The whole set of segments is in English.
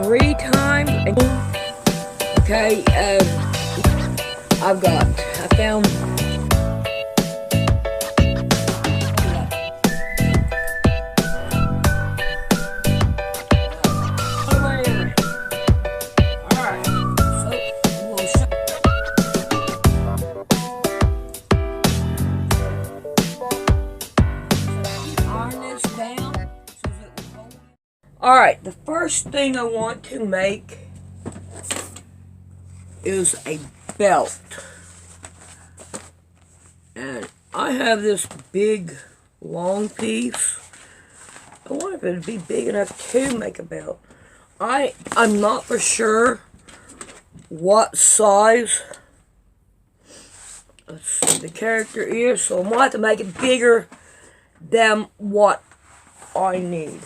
3 times. Okay, I found. Alright, the first thing I want to make is a belt. And I have this big, long piece. I wonder if it would be big enough to make a belt. I'm not for sure what size the character is, so I'm going to have to make it bigger than what I need.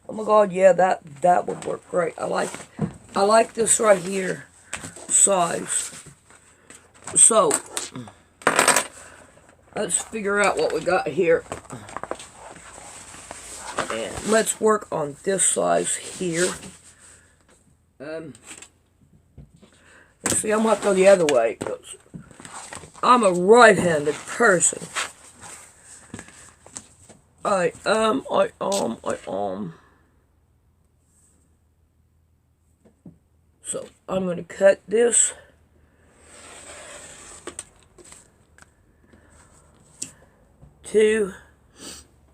Oh my god, yeah, that would work great. I like this right here size. So let's figure out what we got here. And let's work on this size here. Let's see, I'm gonna have to go the other way because I'm a right-handed person. I am. So I'm going to cut this.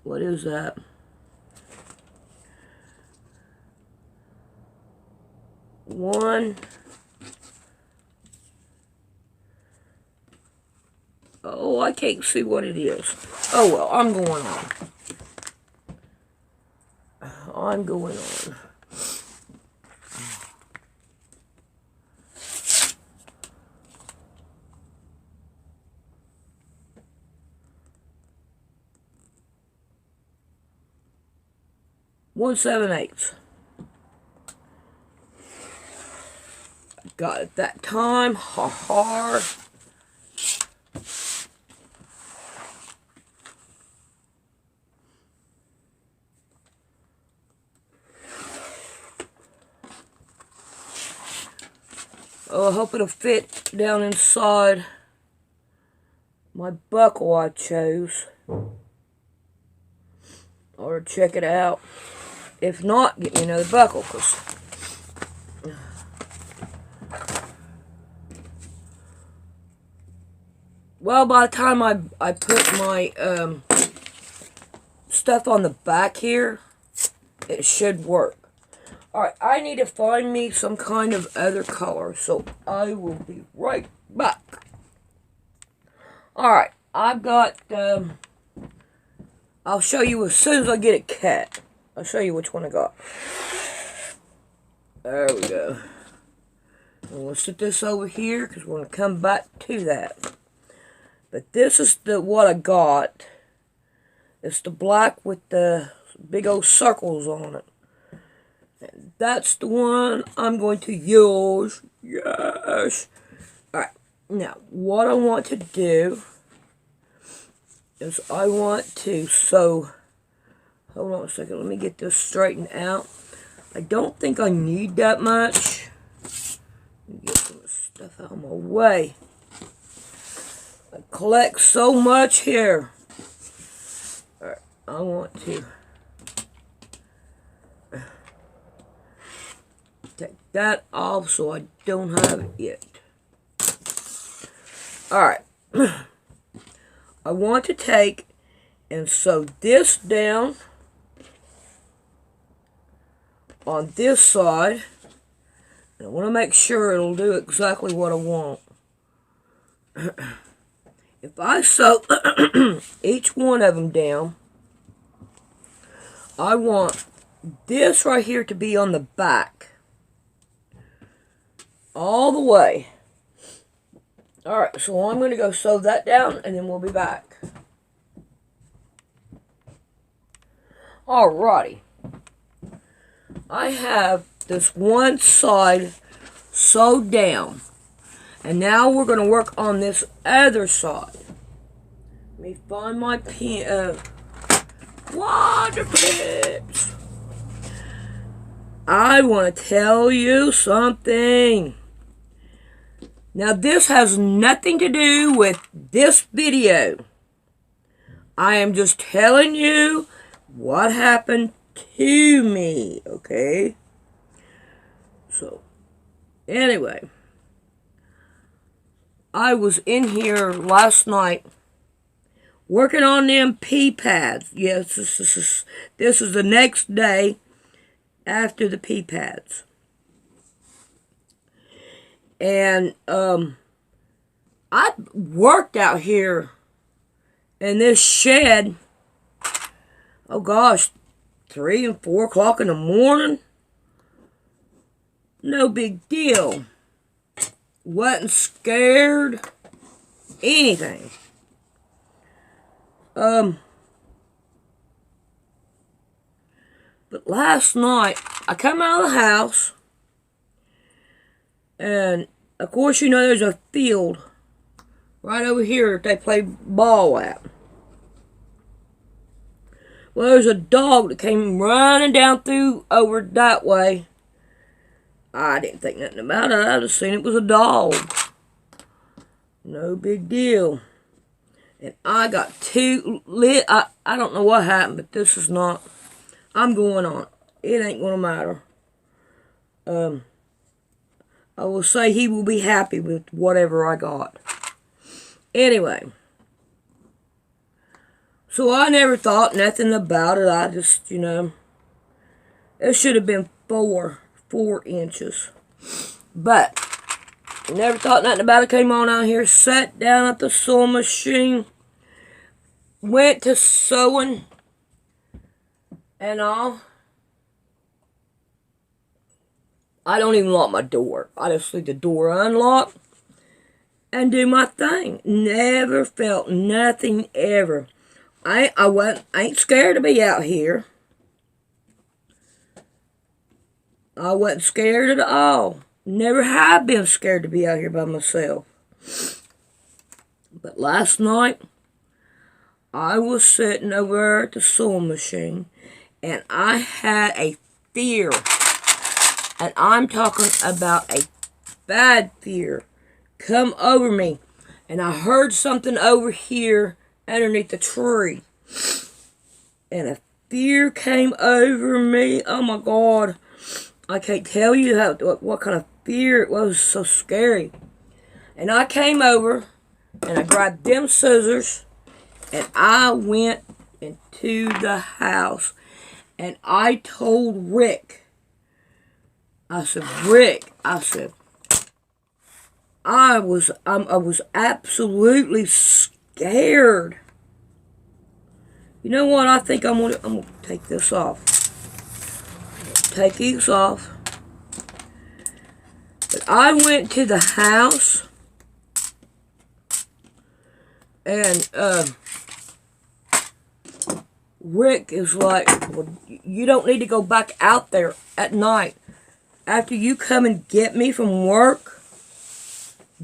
What is that? One. Oh, I can't see what it is. Oh well, I'm going on. I'm going on. One 7/8. Got it that time. Ha ha. Oh, I hope it'll fit down inside my buckle I chose. Or check it out. If not, get me another buckle, cause well, by the time I put my stuff on the back here, it should work. Alright, I need to find me some kind of other color, so I will be right back. Alright, I've got, I'll show you as soon as I get it cut. I'll show you which one I got. There we go. And we'll set this over here, because we're going to come back to that. But this is what I got. It's the black with the big old circles on it. And that's the one I'm going to use. Yes. Alright. Now, what I want to do is I want to sew. Hold on a second. Let me get this straightened out. I don't think I need that much. Let me get some stuff out of my way. I collect so much here. Alright. I want to take that off so I don't have it yet. Alright. I want to take and sew this down on this side. And I want to make sure it'll do exactly what I want. If I sew each one of them down, I want this right here to be on the back. All the way. Alright, so I'm going to go sew that down and then we'll be back. Alrighty. I have this one side sewed down. And now we're going to work on this other side. Let me find my water clips. I want to tell you something. Now, this has nothing to do with this video. I am just telling you what happened to me, okay? So, anyway, I was in here last night working on them pea pads. Yes, this is the next day after the pea pads. And I worked out here in this shed, oh gosh, 3 and 4 o'clock in the morning. No big deal. Wasn't scared. Anything. But last night, I come out of the house, and of course, you know there's a field right over here that they play ball at. Well, there's a dog that came running down through over that way. I didn't think nothing about it. I just seen it was a dog. No big deal. And I got too lit. I don't know what happened, but this is not. I'm going on. It ain't gonna matter. I will say he will be happy with whatever I got. Anyway. So I never thought nothing about it. I just, you know, it should have been 4 inches. But never thought nothing about it. Came on out here, sat down at the sewing machine, went to sewing and all. I don't even lock my door. I just leave the door unlocked and do my thing. Never felt nothing ever. I ain't scared to be out here. I wasn't scared at all. Never have been scared to be out here by myself. But last night, I was sitting over at the sewing machine, and I had a fear. And I'm talking about a bad fear come over me. And I heard something over here underneath the tree. And a fear came over me. Oh my God. I can't tell you what kind of fear it was. So scary. And I came over and I grabbed them scissors and I went into the house and I told Rick, I said, Rick, I said, I was absolutely scared. You know what? I think I'm gonna take this off. Take these off. But I went to the house and Rick is like, well, you don't need to go back out there at night. After you come and get me from work,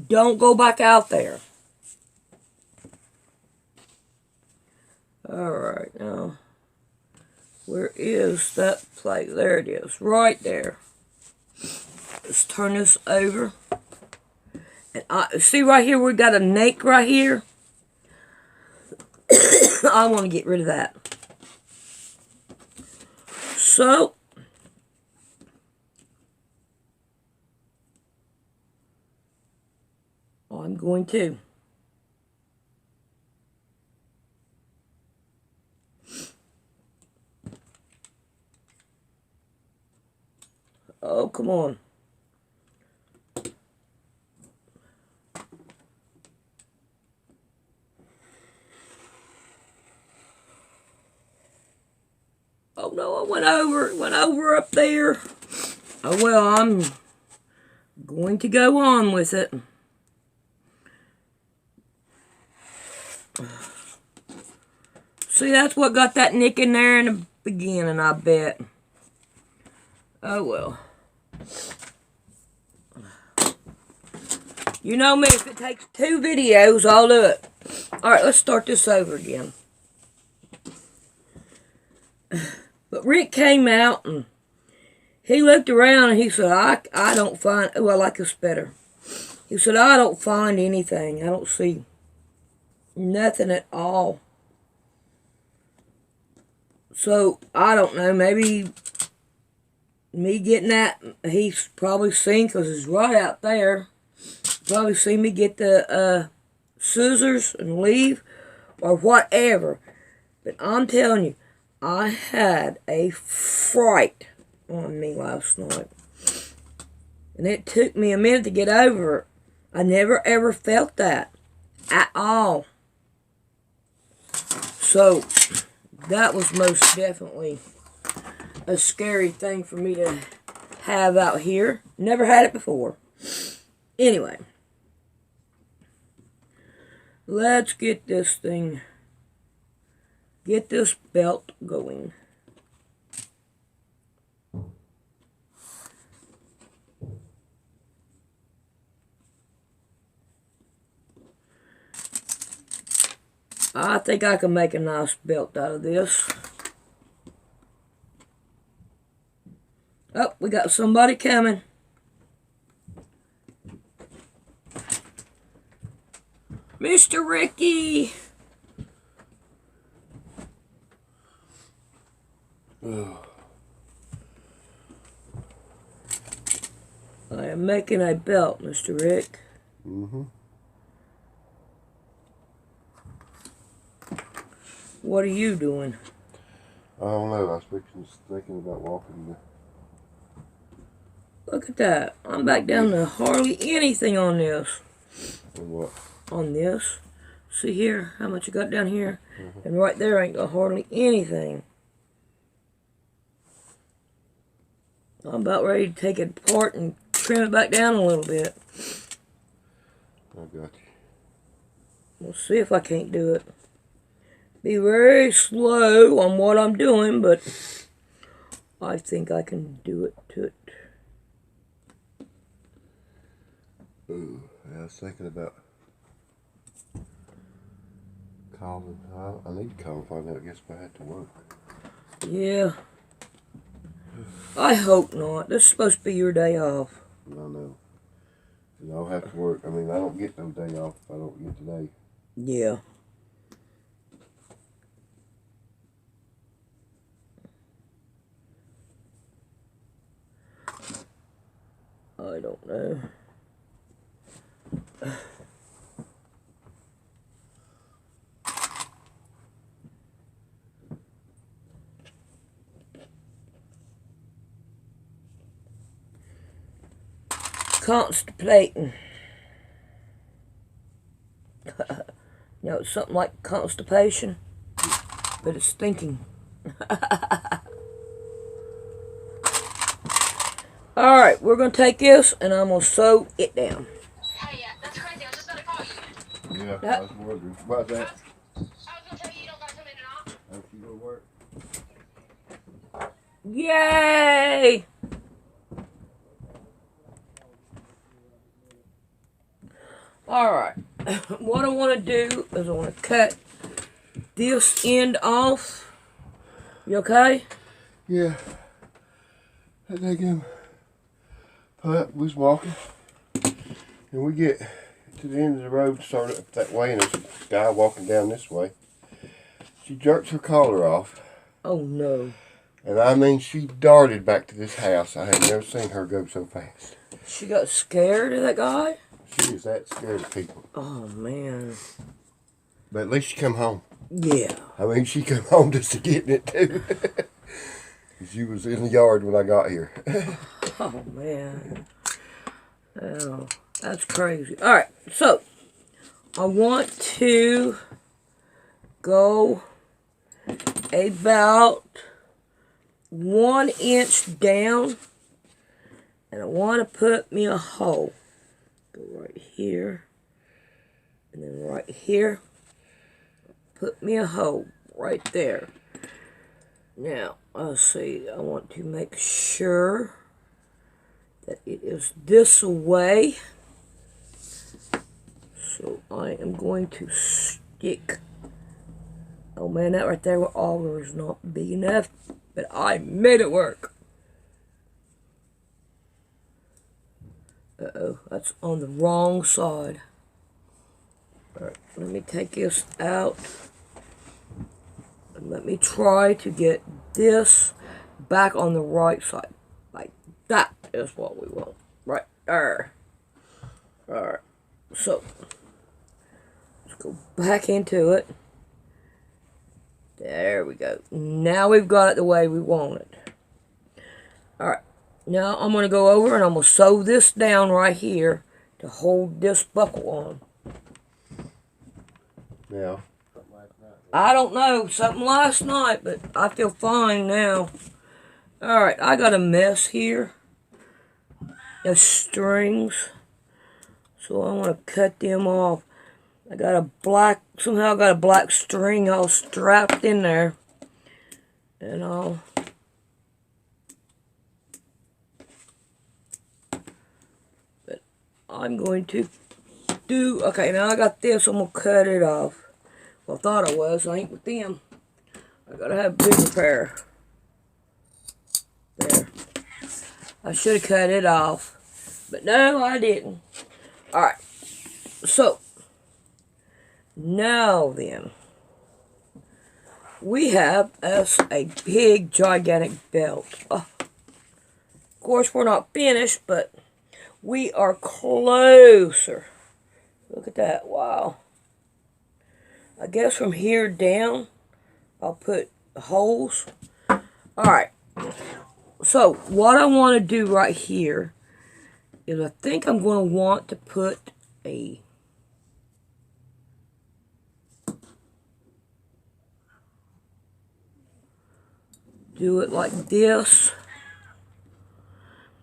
don't go back out there. Alright, now, where is that plate? There it is, right there. Let's turn this over. And see right here, we got a snake right here. I want to get rid of that. So, I'm going to. Oh, come on. Oh no, I went over up there. Oh well, I'm going to go on with it. See, that's what got that nick in there in the beginning, I bet. Oh well. You know me, if it takes 2 videos, I'll do it. Alright, let's start this over again. But Rick came out and He looked around and he said, I don't find, oh, I like this better. He said, I don't find anything. I don't see nothing at all. So, I don't know, maybe me getting that, he's probably seen, because it's right out there. Probably seen me get the scissors and leave, or whatever. But I'm telling you, I had a fright on me last night. And it took me a minute to get over it. I never ever felt that at all. So, that was most definitely a scary thing for me to have out here. Never had it before. Anyway, let's get this belt going. I think I can make a nice belt out of this. Oh, we got somebody coming. Mr. Ricky! I am making a belt, Mr. Rick. Mm-hmm. What are you doing? I don't know. I was thinking about walking there. Look at that. I'm back down to hardly anything on this. On what? On this. See here how much you got down here? And right there ain't got hardly anything. I'm about ready to take it apart and trim it back down a little bit. I got you. We'll see if I can't do it. Be very slow on what I'm doing, but I think I can do it to it. Ooh, I was thinking about calling. I need to call and find out. I guess if I had to work. Yeah. I hope not. This is supposed to be your day off. I know. And I'll have to work. I mean, I don't get no day off if I don't get today. Yeah. I don't know. Constipating. You know, it's something like constipation, but it's thinking. Alright, we're going to take this and I'm going to sew it down. Hey, that's crazy. I was just about to call you. Yeah, I was wondering. Why's that? I was going to tell you don't got to come in and off. How she go to work? Yay! Alright, what I want to do is I want to cut this end off. You okay? Yeah. I think him. We was walking, and we get to the end of the road, started up that way, and there's a guy walking down this way. She jerked her collar off. Oh no. And I mean, she darted back to this house. I had never seen her go so fast. She got scared of that guy? She is that scared of people. Oh man. But at least she come home. Yeah. I mean, she come home just to get in it too. She was in the yard when I got here. Oh man. Oh, that's crazy. Alright, so I want to go about 1 inch down, and I want to put me a hole. Go right here, and then right here. Put me a hole right there. Now, let's see, I want to make sure that it is this way. So I am going to stick. Oh man, that right there with auger is not big enough, but I made it work. Uh-oh, that's on the wrong side. Alright, let me take this out. And let me try to get this back on the right side. Like that is what we want. Right there. Alright, so let's go back into it. There we go. Now we've got it the way we want it. Alright, now I'm going to go over and I'm going to sew this down right here to hold this buckle on. Now, I don't know, something last night, but I feel fine now. Alright, I got a mess here. The strings. So I want to cut them off. I got a black, somehow I got a black string all strapped in there. And but I'm going to do, okay, now I got this, I'm going to cut it off. Well, I thought I was, I ain't with them. I gotta have a bigger pair. There. I should have cut it off. But no, I didn't. Alright. So, now then, we have us a big, gigantic belt. Of course, we're not finished, but we are closer. Look at that. Wow. I guess from here down, I'll put holes. Alright. So, what I want to do right here is I think I'm going to want to put a do it like this.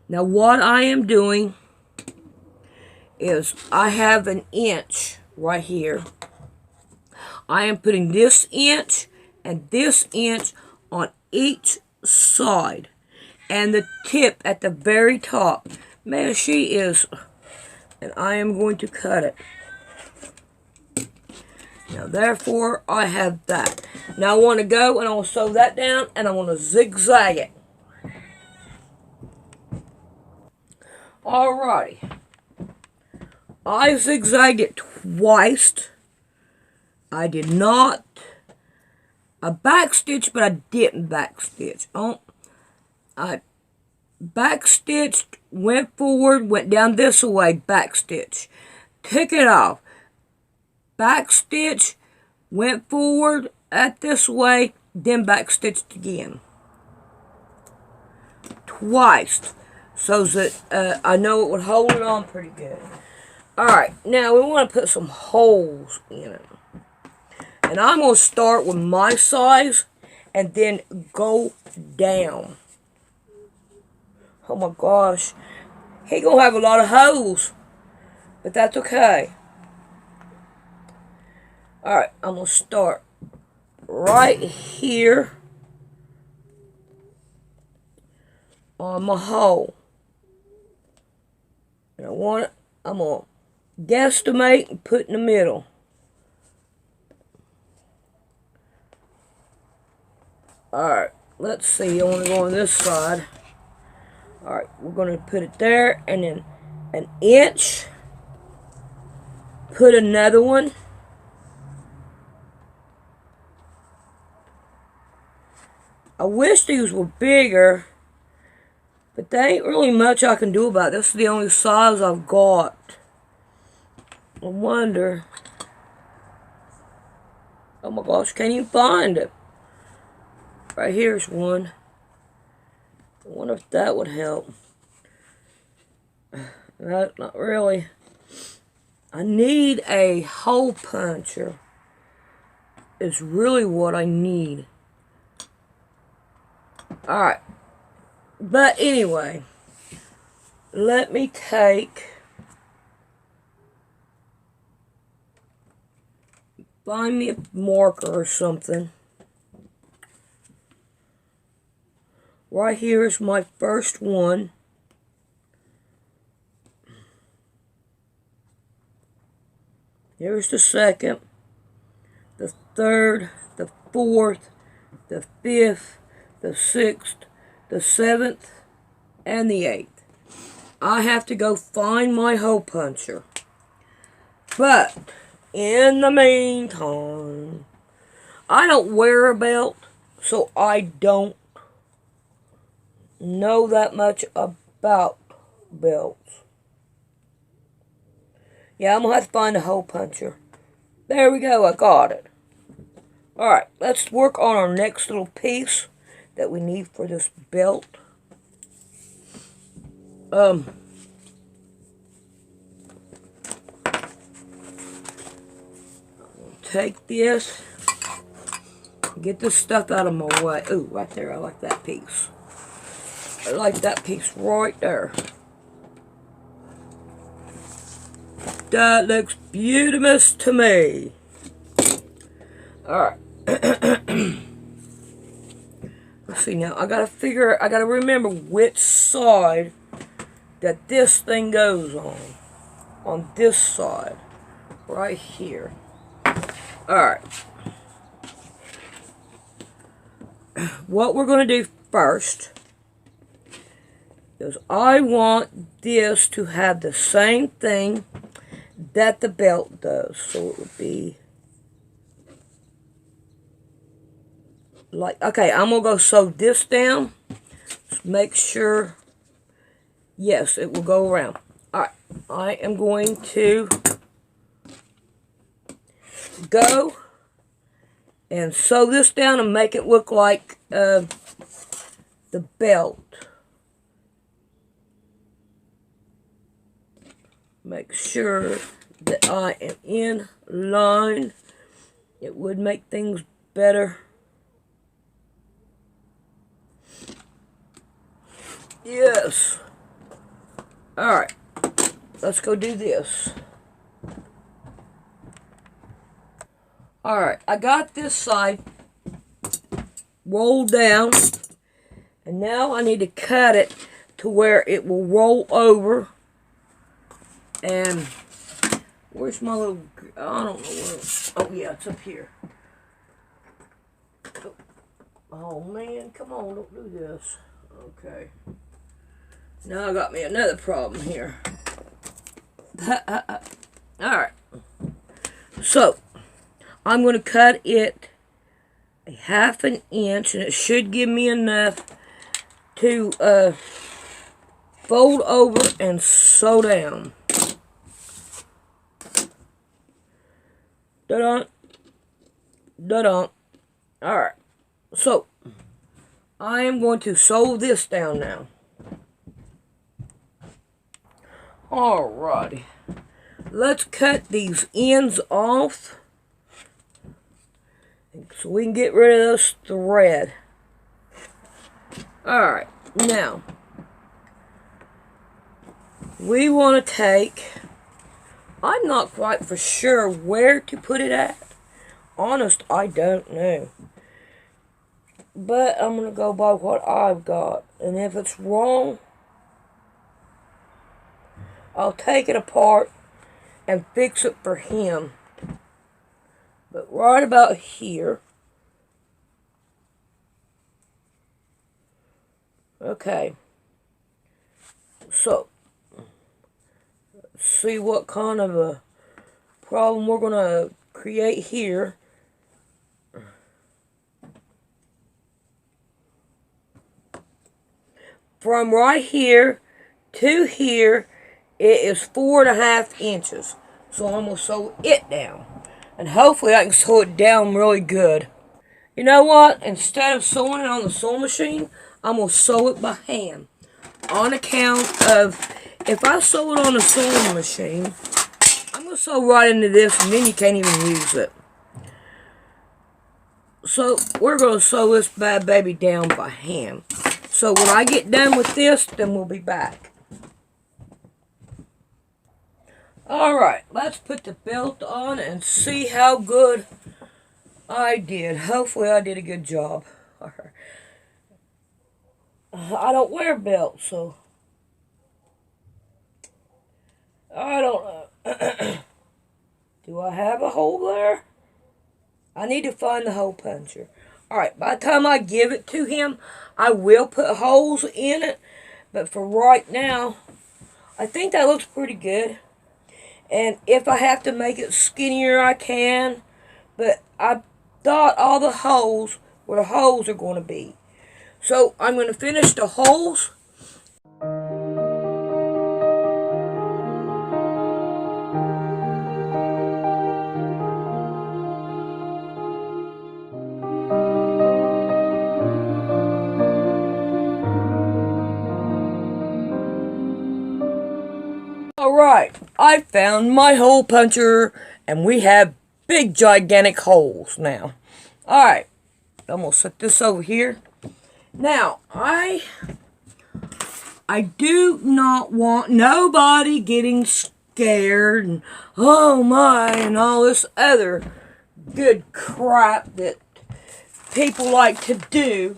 Now what I am doing is I have an inch right here. I am putting this inch and this inch on each side. And the tip at the very top. Man, she is. And I am going to cut it. Now, therefore, I have that. Now, I want to go and I will sew that down and I want to zigzag it. Alrighty. I zigzagged it twice. I did not. I backstitched, but I didn't backstitch. I backstitched, went forward, went down this way, backstitch. Took it off. Backstitch, went forward at this way, then backstitched again. Twice. So that I know it would hold it on pretty good. Alright, now we want to put some holes in it. And I'm going to start with my size and then go down. Oh my gosh. He going to have a lot of holes. But that's okay. Alright, I'm going to start right here on my hole. And I'm going to guesstimate and put in the middle. Alright, let's see. I want to go on this side. Alright, we're going to put it there and then an inch. Put another one. I wish these were bigger, but there ain't really much I can do about it. This is the only size I've got. I wonder. Oh my gosh, can't even find it. Right here's one. I wonder if that would help. Not really. I need a hole puncher. It's really what I need. Alright. But anyway, let me find me a marker or something. Right here is my first one. Here's the second, the third, the fourth, the fifth, the sixth, the seventh, and the 8th. I have to go find my hole puncher. But in the meantime, I don't wear a belt, so I don't know that much about belts. Yeah, I'm going to have to find a hole puncher. There we go, I got it. Alright, let's work on our next little piece that we need for this belt. Take this, get this stuff out of my way. Ooh, right there, I like that piece. I like that piece right there. That looks beautiful to me. Alright. Let's see now. I gotta remember which side that this thing goes on. On this side. Right here. Alright. What we're going to do first is I want this to have the same thing that the belt does. So it would be like, okay, I'm going to go sew this down. Just make sure, yes, it will go around. Alright, I am going to go and sew this down and make it look like the belt. Make sure that I am in line. It would make things better. Yes. Alright. Let's go do this. Alright, I got this side rolled down, and now I need to cut it to where it will roll over. And where's my little, I don't know where, oh yeah, it's up here. Oh man, come on, don't do this. Okay. Now I got me another problem here. Alright. So, I'm going to cut it a 1/2 inch, and it should give me enough to fold over and sew down. Da-dun. Da-dun. Alright. So, I am going to sew this down now. Alrighty. Let's cut these ends off so we can get rid of this thread. Alright, now we want to take, I'm not quite for sure where to put it at. Honest, I don't know. But I'm going to go by what I've got. And if it's wrong, I'll take it apart and fix it for him. But right about here. Okay. So, let's see what kind of a problem we're going to create here. From right here to here, it is 4.5 inches. So I'm going to sew it down. And hopefully I can sew it down really good. You know what? Instead of sewing it on the sewing machine, I'm going to sew it by hand. On account of, if I sew it on the sewing machine, I'm going to sew right into this and then you can't even use it. So we're going to sew this bad baby down by hand. So when I get done with this, then we'll be back. Alright, let's put the belt on and see how good I did. Hopefully I did a good job. I don't wear belts, so I don't know. Do I have a hole there? I need to find the hole puncher. Alright, by the time I give it to him, I will put holes in it. But for right now, I think that looks pretty good. And if I have to make it skinnier, I can. But I thought all the holes where the holes are going to be. So I'm going to finish the holes. Alright, I found my hole puncher, and we have big gigantic holes now. Alright, I'm going to set this over here. Now, I do not want nobody getting scared and oh my and all this other good crap that people like to do.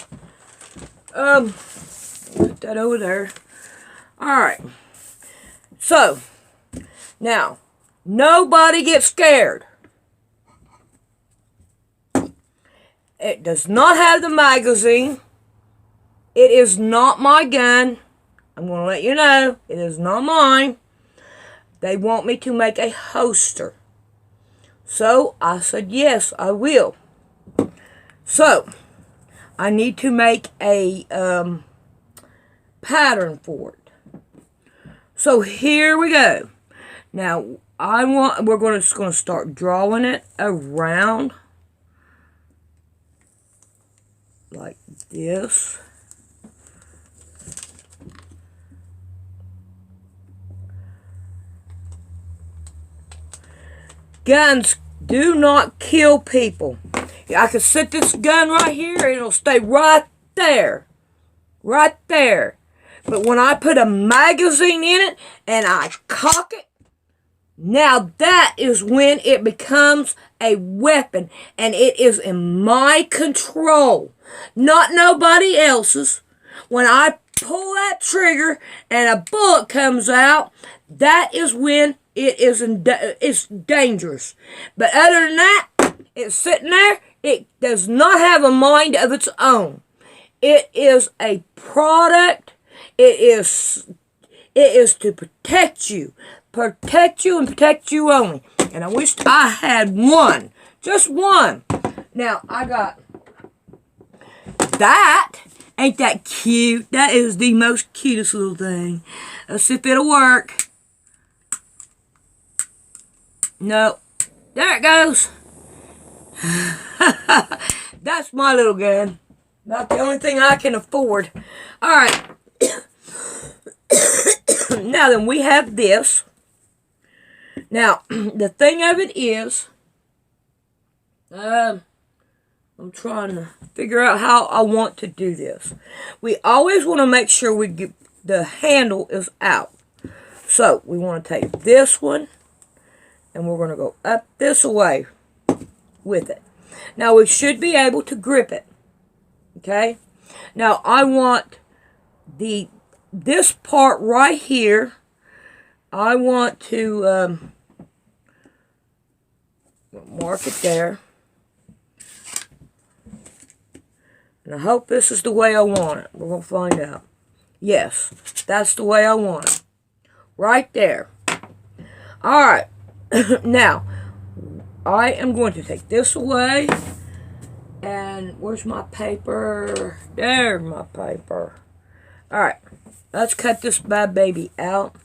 Put that over there. Alright. So, now, nobody gets scared. It does not have the magazine. It is not my gun. I'm going to let you know, it is not mine. They want me to make a holster. So, I said, yes, I will. So, I need to make a pattern for it. So, here we go. Now, we're just going to start drawing it around like this. Guns do not kill people. I can set this gun right here and it'll stay right there. Right there. But when I put a magazine in it and I cock it, now that is when it becomes a weapon. And it is in my control. Not nobody else's. When I pull that trigger and a bullet comes out, that is when it's dangerous. But other than that, it's sitting there. It does not have a mind of its own. It is a product. It is to protect you. Protect you and protect you only. And I wish I had one. Just one. Now, I got that. Ain't that cute? That is the most cutest little thing. Let's see if it'll work. No. There it goes. That's my little gun. Not the only thing I can afford. Alright. Now then, we have this. Now, the thing of it is, I'm trying to figure out how I want to do this. We always want to make sure the handle is out. So, we want to take this one, and we're going to go up this way with it. Now, we should be able to grip it. Okay? Now, I want this part right here. I want to mark it there. And I hope this is the way I want it. We're going to find out. Yes, that's the way I want it. Right there. Alright. Now, I am going to take this away. And where's my paper? There's my paper. Alright. Let's cut this bad baby out.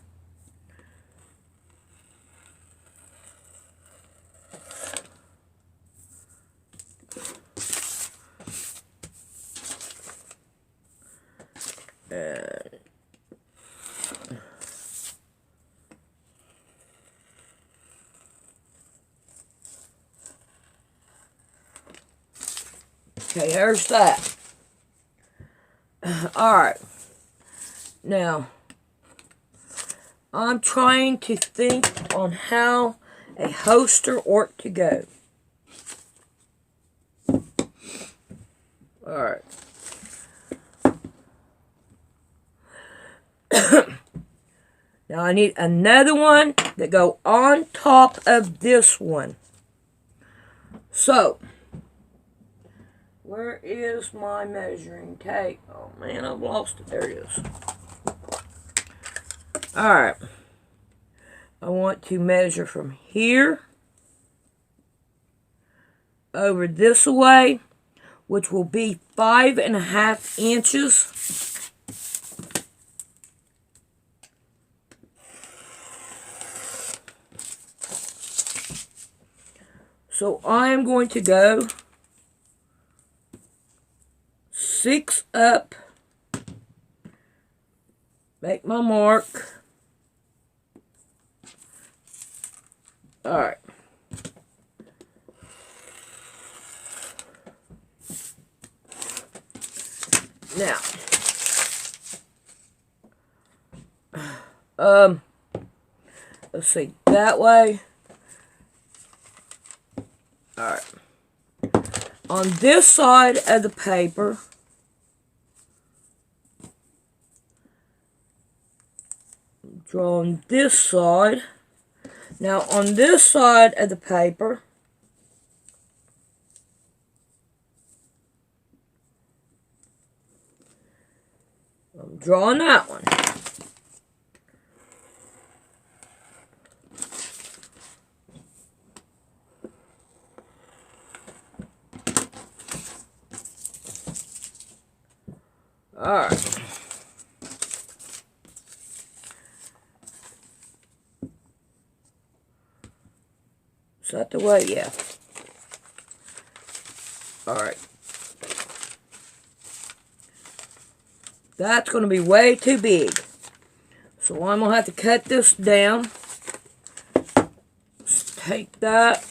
Okay, there's that. Alright. Now, I'm trying to think on how a holster ought to go. Alright. Now I need another one that go on top of this one. So, where is my measuring tape? Oh man, I've lost it. There it is. Alright. I want to measure from here over this way, which will be 5.5 inches. So I am going to go 6 up, make my mark. Alright. Now, let's see, that way. Alright. On this side of the paper, draw on this side. Now on this side of the paper, I'm drawing that one. Alright. Is that the way? Yeah. Alright. That's going to be way too big. So I'm going to have to cut this down. Let's take that.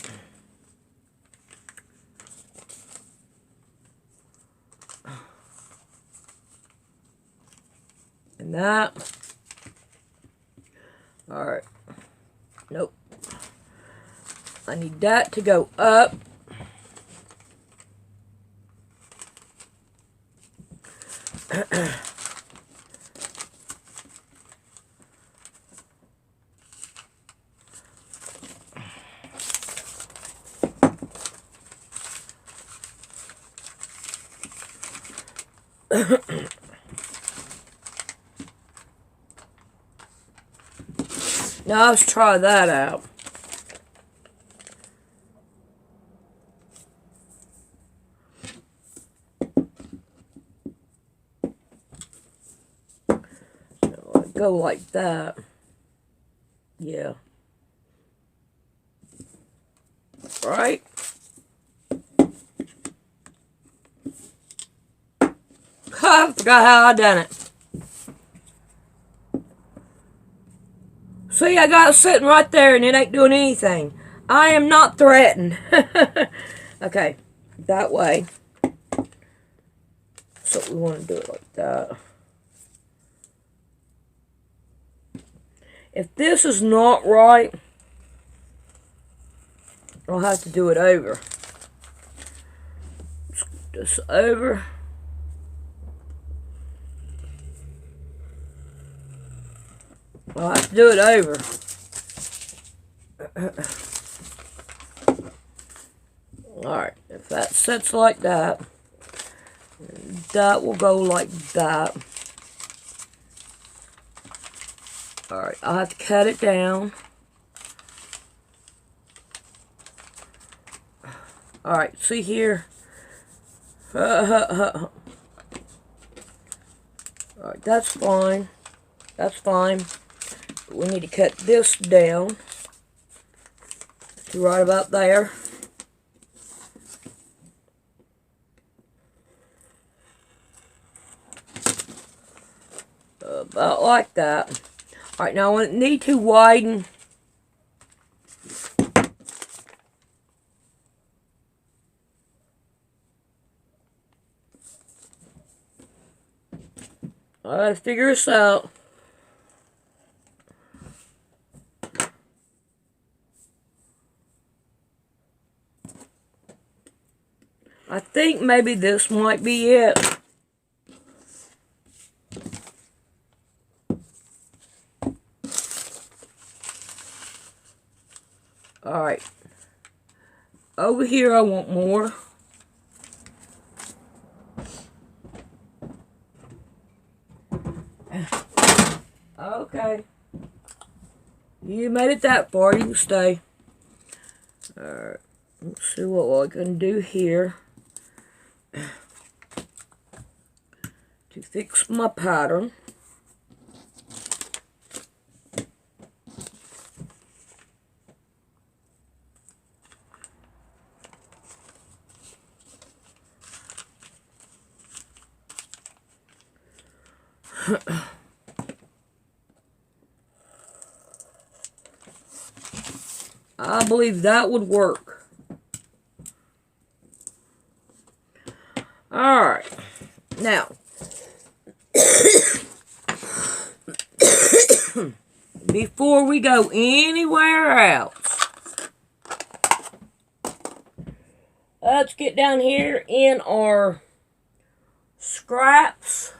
And that. Alright. Nope. I need that to go up. Now let's try that out. Go like that. Yeah. Right? I forgot how I done it. See, I got it sitting right there and it ain't doing anything. I am not threatened. Okay, that way. So we want to do it like that. If this is not right, I'll have to do it over. Scoot this over. I'll have to do it over. Alright, if that sits like that, that will go like that. Alright, I'll have to cut it down. Alright, see here. Alright, that's fine. That's fine. But we need to cut this down to right about there. About like that. Alright, now I need to widen. I gotta figure this out. I think maybe this might be it. Alright. Over here I want more. Okay. You made it that far. You can stay. Alright. Let's see what I can do here to fix my pattern. I believe that would work. Alright. Now, before we go anywhere else, let's get down here in our scraps.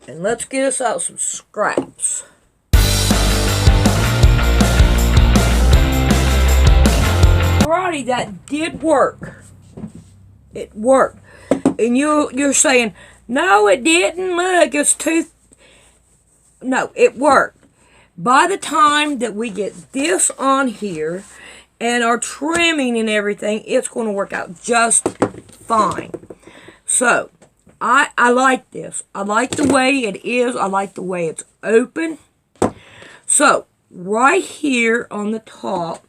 And let's get us out some scraps. Alrighty, that did work. It worked. And you're saying, no, it didn't. Look, it's too... No, it worked. By the time that we get this on here and our trimming and everything, it's going to work out just fine. So, I like this. I like the way it is. I like the way it's open. So, right here on the top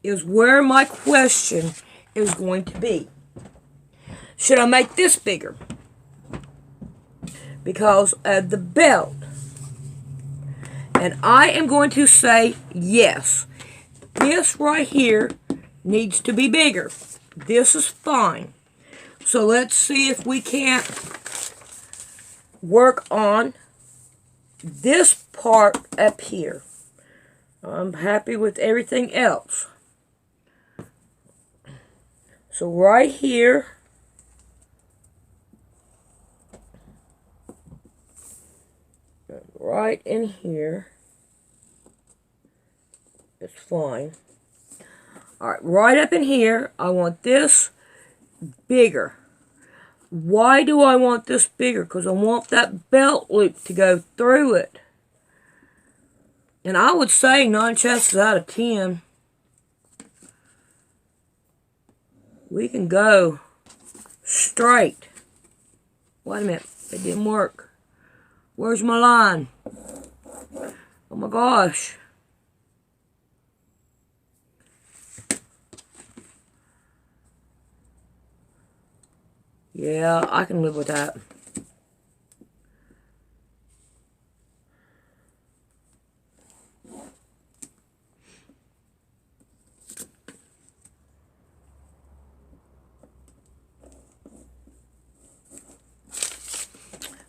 is where my question is going to be. Should I make this bigger? Because of the belt. And I am going to say yes. This right here needs to be bigger. This is fine. So let's see if we can't work on this part up here. I'm happy with everything else. So right here, right in here, it's fine. Alright, right up in here, I want this bigger. Why do I want this bigger? Because I want that belt loop to go through it. And I would say 9 chances out of 10, we can go straight. Wait a minute, it didn't work. Where's my line? Oh my gosh. Yeah, I can live with that.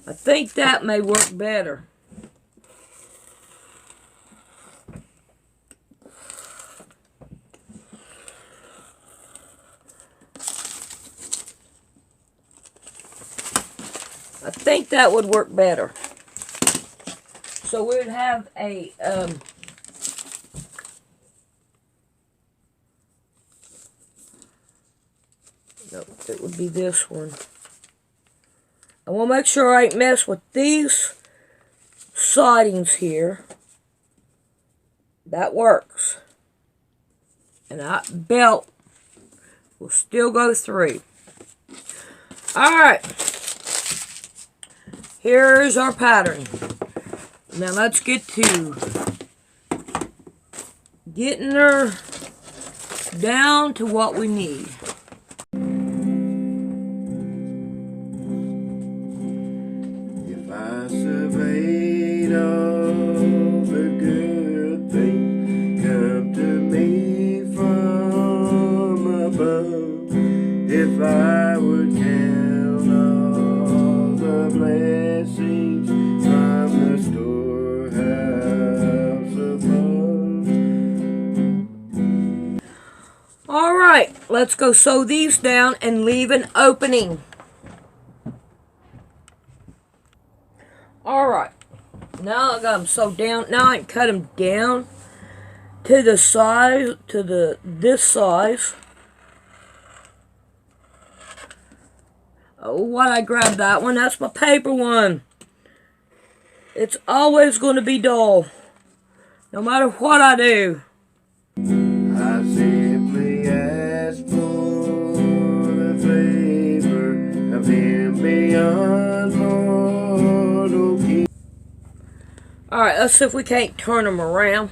I think that may work better. I think that would work better. So we would have a no, it would be this one. I want to make sure I ain't mess with these sidings here. That works. And that belt will still go through. Alright. Here's our pattern. Now let's get to getting her down to what we need. If I surveyed all the good things come to me from above, if I would count all the blessings from the storehouse above. Alright, let's go sew these down and leave an opening. Alright, now I got them sewed down. Now I can cut them down to the size, to this size. Oh, why'd I grab that one? That's my paper one. It's always going to be dull. No matter what I do. I simply ask for the favor of Him beyond mortal king. Alright, let's see if we can't turn them around.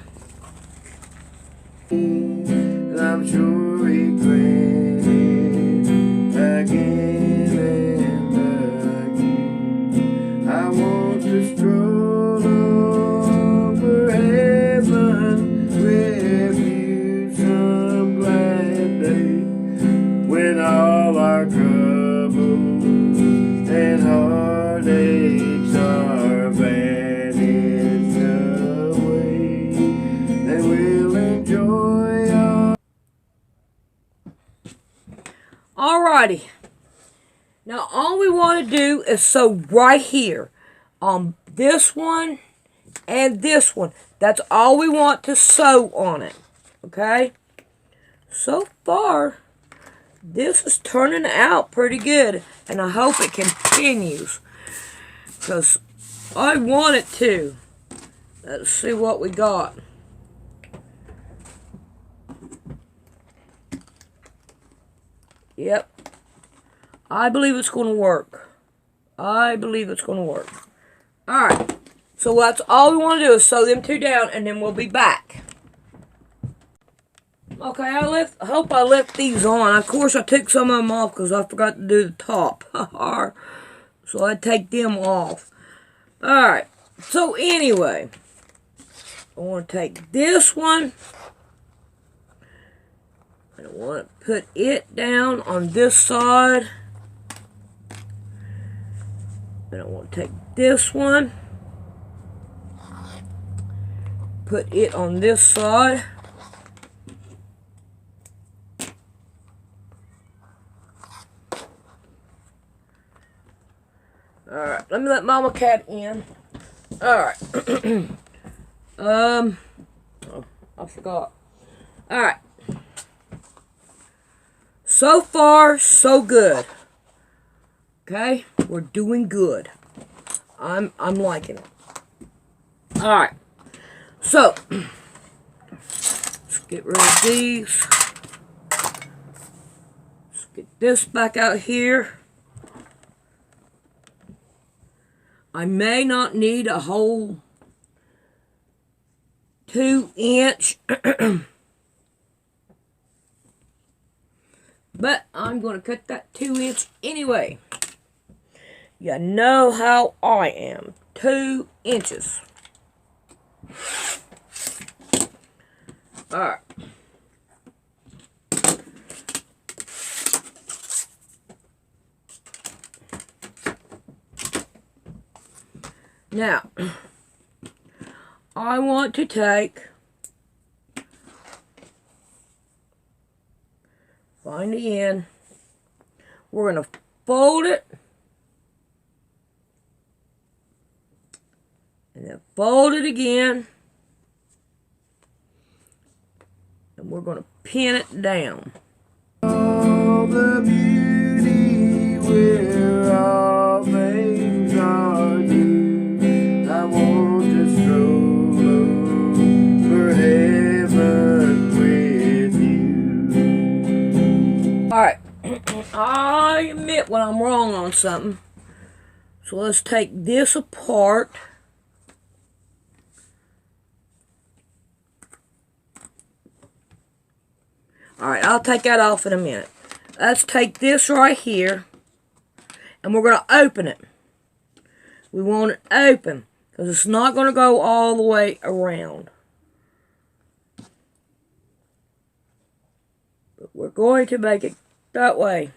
And I'm sure He grants again and again. I want to stroll over heaven with you some glad day when all our troubles and heartaches are vanished away, and we'll enjoy our. Alrighty. Now all we want to do is sew right here on this one and this one. That's all we want to sew on it. Okay? So far, this is turning out pretty good. And I hope it continues. Because I want it to. Let's see what we got. Yep. I believe it's going to work. I believe it's going to work. Alright. So that's all we want to do is sew them two down and then we'll be back. Okay, I hope I left these on. Of course, I took some of them off because I forgot to do the top. So I take them off. Alright. So anyway. I want to take this one. And I want to put it down on this side. And I want to take this one. Put it on this side. Alright, let me let Mama Cat in. Alright. Oh, I forgot. Alright. So far, so good. Okay? We're doing good. I'm liking it. Alright. So, let's get rid of these. Let's get this back out here. I may not need a whole 2-inch. But I'm going to cut that 2-inch anyway. You know how I am. 2 inches. Alright. Now, I want to take, find the end, we're going to fold it, and then fold it again, and we're going to pin it down. All the beauty where all things are new. I want to stroll over heaven with you. Alright, I admit when I'm wrong on something. So let's take this apart. Alright, I'll take that off in a minute. Let's take this right here. And we're going to open it. We want it open. Because it's not going to go all the way around. But we're going to make it that way.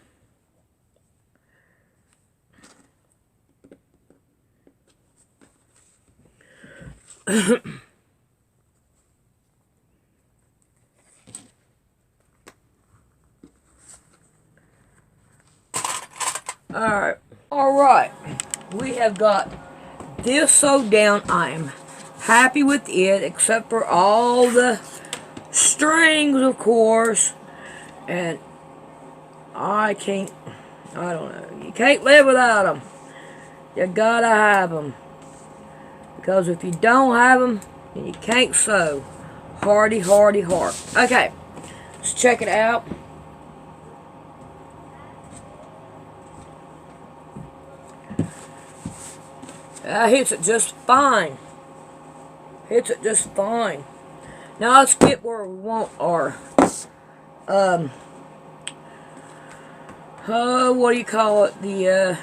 Alright. We have got this sewed down. I am happy with it, except for all the strings, of course. And I don't know. You can't live without them. You gotta have them. Because if you don't have them, And you can't sew. Hardy, hardy, hard. Okay, let's check it out. That hits it just fine. Hits it just fine. Now let's get where we want our, what do you call it? The,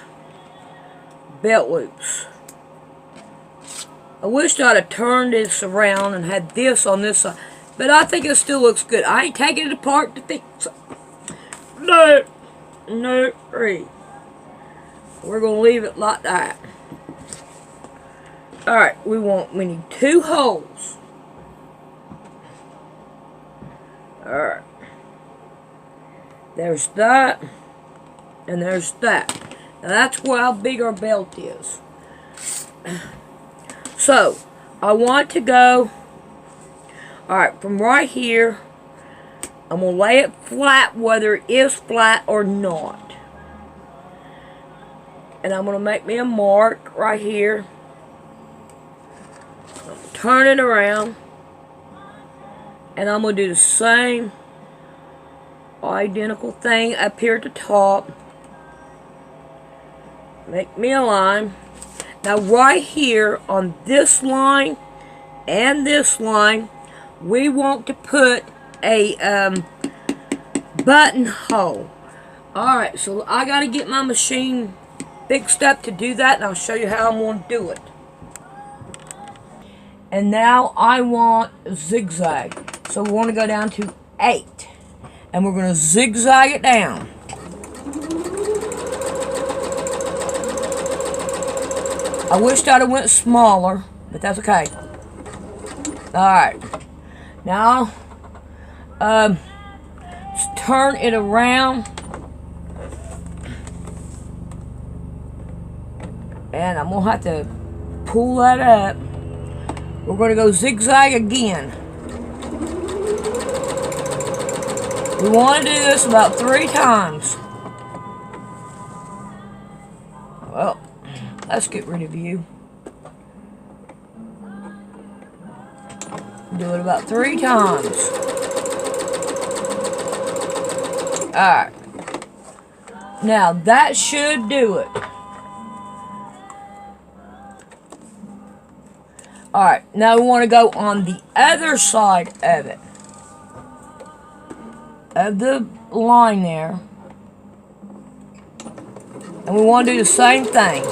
belt loops. I wished I'd have turned this around and had this on this side. But I think it still looks good. I ain't taking it apart to fix it. No. No. We're going to leave it like that. Alright, we need 2 holes. Alright. There's that. And there's that. Now that's how big our belt is. So, I want to go, alright, from right here, I'm going to lay it flat whether it is flat or not. And I'm going to make me a mark right here. Turn it around. And I'm going to do the same identical thing up here at the top. Make me a line. Now right here on this line and this line, we want to put a buttonhole. Alright, so I got to get my machine fixed up to do that, and I'll show you how I'm going to do it. And now I want zigzag. So we want to go down to 8. And we're going to zigzag it down. I wished I'd have went smaller, but that's okay. Alright. Now, let's turn it around. And I'm going to have to pull that up. We're going to go zigzag again. We want to do this about 3 times. Well, let's get rid of you. Do it about 3 times. Alright. Now, that should do it. Alright, now we want to go on the other side of it. Of the line there. And we want to do the same thing.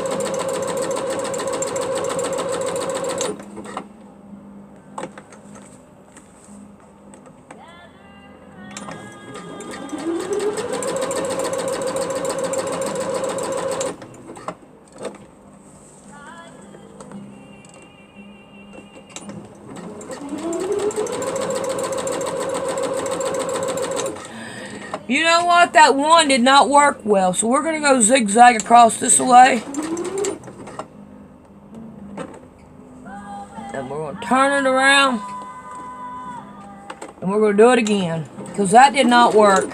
You know what? That one did not work well, so we're going to go zigzag across this way. And we're going to turn it around. And we're going to do it again, because that did not work.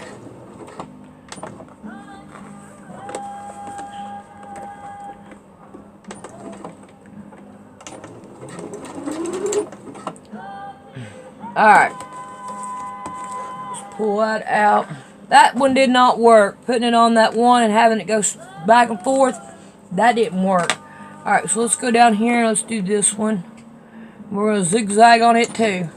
Alright. Let's pull that out. That one did not work. Putting it on that one and having it go back and forth, that didn't work. Alright, so let's go down here and let's do this one. We're going to zigzag on it too.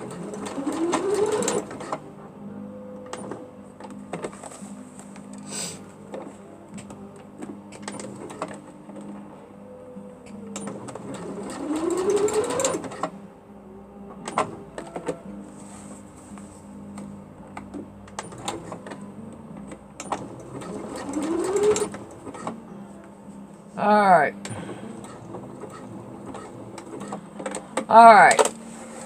Alright,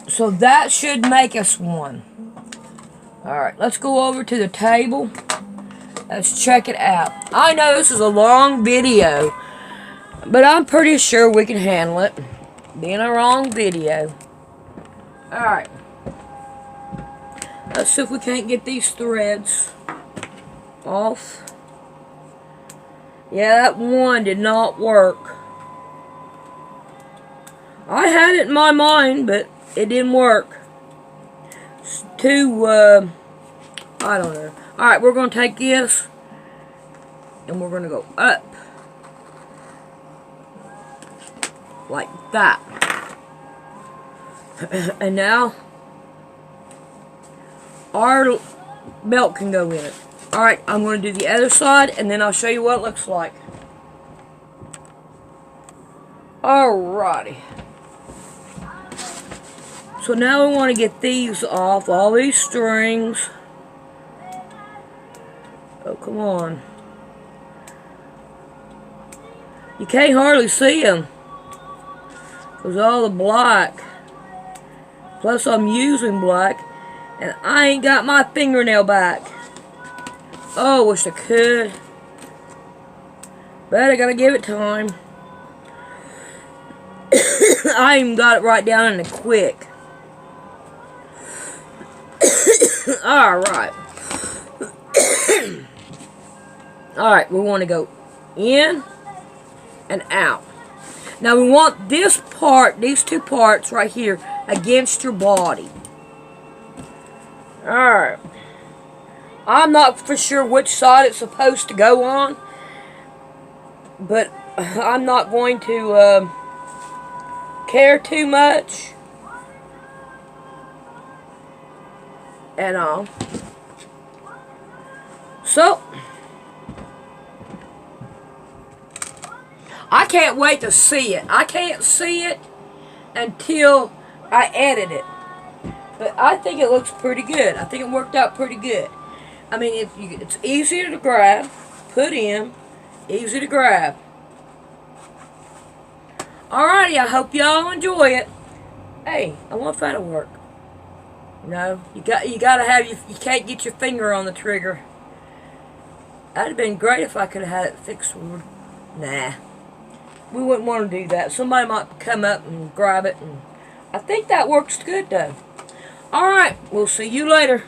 so that should make us one. Alright, let's go over to the table. Let's check it out. I know this is a long video, but I'm pretty sure we can handle it. Being a long video. Alright. Let's see if we can't get these threads off. Yeah, that one did not work. I had it in my mind, but it didn't work. It's too, I don't know. Alright, we're going to take this, and we're going to go up. Like that. And now, our belt can go in it. Alright, I'm going to do the other side, and then I'll show you what it looks like. Alrighty. So now we want to get these off, all these strings. Oh, come on. You can't hardly see them. Because all the black. Plus I'm using black. And I ain't got my fingernail back. Oh, wish I could. But I gotta give it time. I even got it right down in the quick. Alright. Alright, we want to go in and out. Now we want this part, these two parts right here, against your body. Alright. I'm not for sure which side it's supposed to go on, but I'm not going to care too much at all. So, I can't wait to see it. I can't see it until I edit it. But I think it looks pretty good. I think it worked out pretty good. I mean, it's easier to grab, put in, easy to grab. Alrighty, I hope y'all enjoy it. Hey, I wonder if that'll work. No, you gotta have you can't get your finger on the trigger. That'd have been great if I could have had it fixed. Nah. We wouldn't want to do that. Somebody might come up and grab it. And I think that works good, though. Alright, we'll see you later.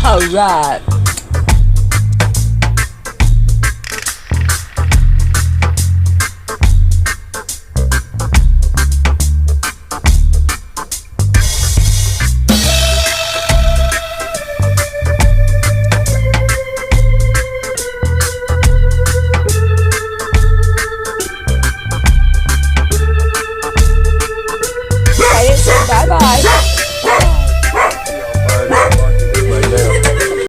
Alright.